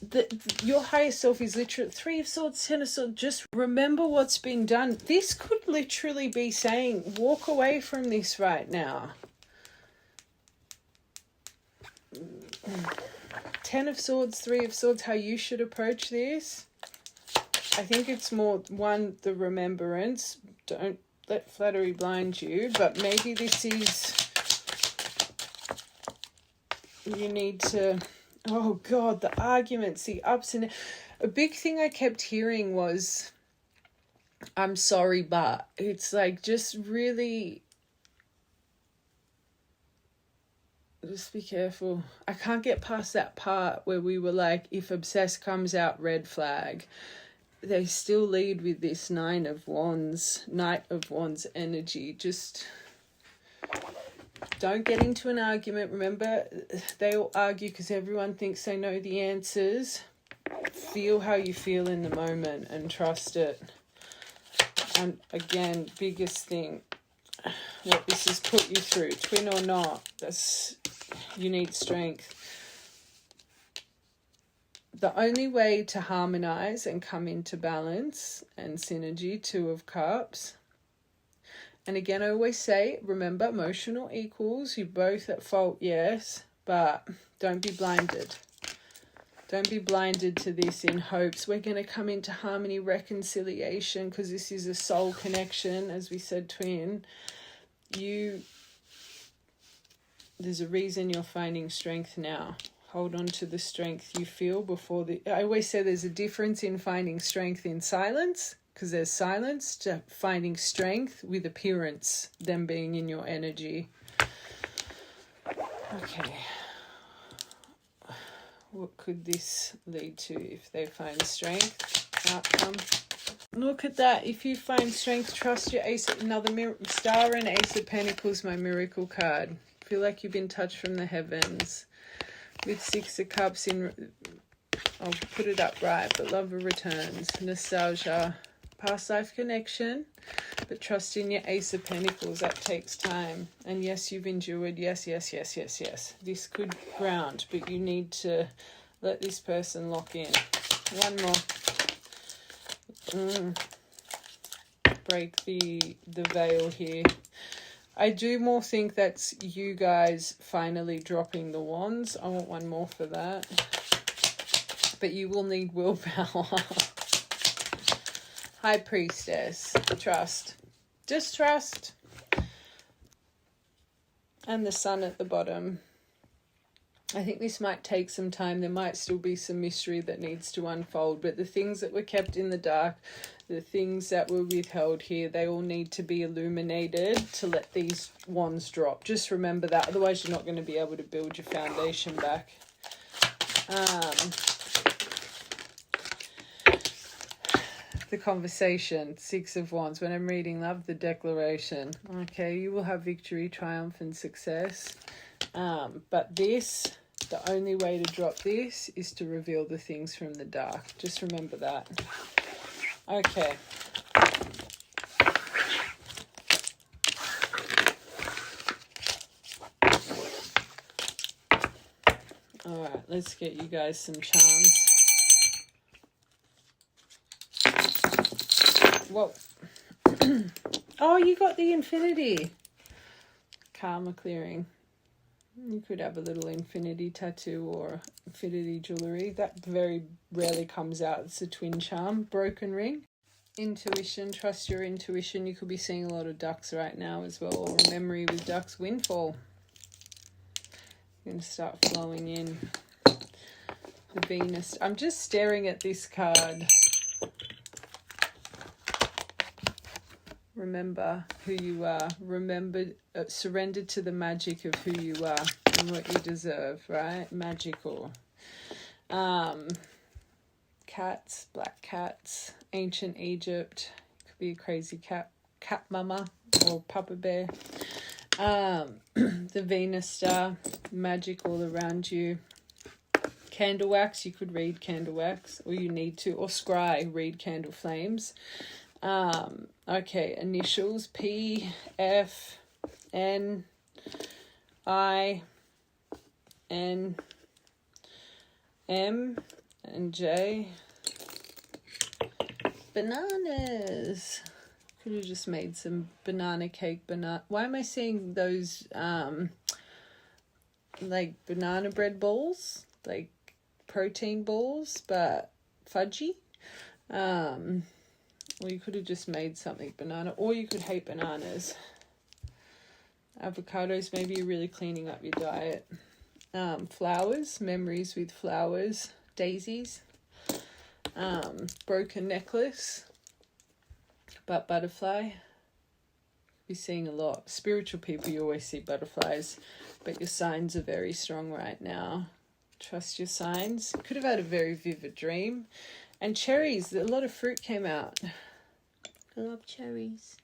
Your higher self is literally... 3 of Swords, 10 of Swords. Just remember what's been done. This could literally be saying, walk away from this right now. 10 of Swords, 3 of Swords, how you should approach this. I think it's more, one, the remembrance. Don't let flattery blind you, but maybe this is, you need to, oh God, the arguments, the ups and a big thing I kept hearing was, I'm sorry, but it's like, just really, just be careful. I can't get past that part where we were like, if obsessed comes out, red flag. They still lead with this Knight of Wands energy. Just don't get into an argument. Remember, they all argue because everyone thinks they know the answers. Feel how you feel in the moment and trust it. And again, biggest thing, what this has put you through, twin or not, you need strength. The only way to harmonize and come into balance and synergy, 2 of Cups. And again, I always say, remember, emotional equals. You're both at fault, yes, but don't be blinded. Don't be blinded to this in hopes we're going to come into harmony, reconciliation, because this is a soul connection, as we said, twin. There's a reason you're finding strength now. Hold on to the strength you feel before the... I always say there's a difference in finding strength in silence, because there's silence, to finding strength with appearance, them being in your energy. Okay. What could this lead to if they find strength? Outcome. Look at that. If you find strength, trust your ace. Another star and ace of pentacles, my miracle card. Feel like you've been touched from the heavens. With 6 of cups in, I'll put it up right, but love returns. Nostalgia. Past life connection. But trust in your ace of pentacles. That takes time. And yes, you've endured. Yes, yes, yes, yes, yes. This could ground, but you need to let this person lock in. One more. Break the veil here. I do more think that's you guys finally dropping the wands. I want one more for that. But you will need willpower. High Priestess. Trust. Just trust. And the Sun at the bottom. I think this might take some time. There might still be some mystery that needs to unfold. But the things that were kept in the dark, the things that were withheld here, they all need to be illuminated to let these wands drop. Just remember that. Otherwise, you're not going to be able to build your foundation back. The conversation, 6 of Wands. When I'm reading love, the declaration. Okay, you will have victory, triumph, and success. But this, the only way to drop this is to reveal the things from the dark. Just remember that. Okay. All right, let's get you guys some charms. Whoa. Oh, you got the infinity. Karma clearing. You could have a little infinity tattoo or infinity jewelry. That very rarely comes out. It's a twin charm. Broken ring. Intuition. Trust your intuition. You could be seeing a lot of ducks right now as well. Or a memory with ducks. Windfall. You're going to start flowing in. The Venus. I'm just staring at this card. Remember who you are. Remember, surrender to the magic of who you are and what you deserve, right? Magical. Cats, black cats, ancient Egypt. Could be a crazy cat mama or papa bear. The Venus star, magic all around you. Candle wax, you could read candle wax, or you need to, or scry, read candle flames. Okay, initials P, F, N, I, N, M, and J. Bananas. Could have just made some banana cake. Why am I seeing those like banana bread balls, like protein balls, but fudgy? Or you could have just made something banana, or you could hate bananas. Avocados, maybe you're really cleaning up your diet. Flowers, memories with flowers. Daisies. Broken necklace. But butterfly. You're seeing a lot. Spiritual people, you always see butterflies. But your signs are very strong right now. Trust your signs. Could have had a very vivid dream. And cherries, a lot of fruit came out. I love cherries.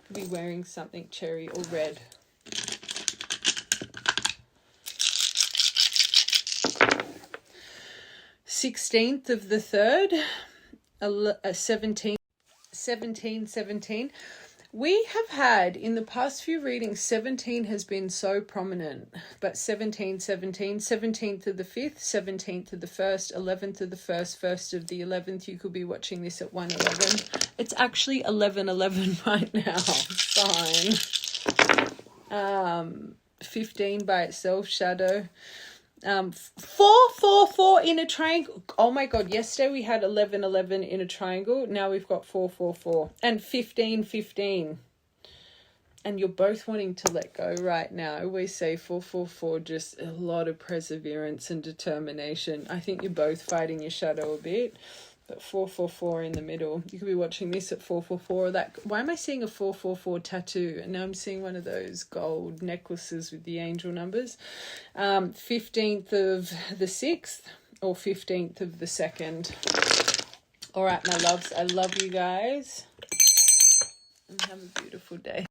Could be wearing something cherry or red. Sixteenth of the 3rd, 17. We have had, in the past few readings, 17 has been so prominent, but 17, 17th of the 5th, 17th of the 1st, 11th of the 1st, 1st of the 11th. You could be watching this at 1:11. It's actually 11:11 right now. Fine. 15 by itself, shadow. 4 in a triangle. Oh my god, yesterday we had 11 in a triangle. Now we've got 4 and 15. and you're both wanting to let go right now. I always say 444, just a lot of perseverance and determination. I think you're both fighting your shadow a bit, but 444 in the middle. You could be watching this at 444. That, why am I seeing a 444 tattoo? And now I'm seeing one of those gold necklaces with the angel numbers. 15th of the 6th or 15th of the 2nd. All right, my loves, I love you guys. And have a beautiful day.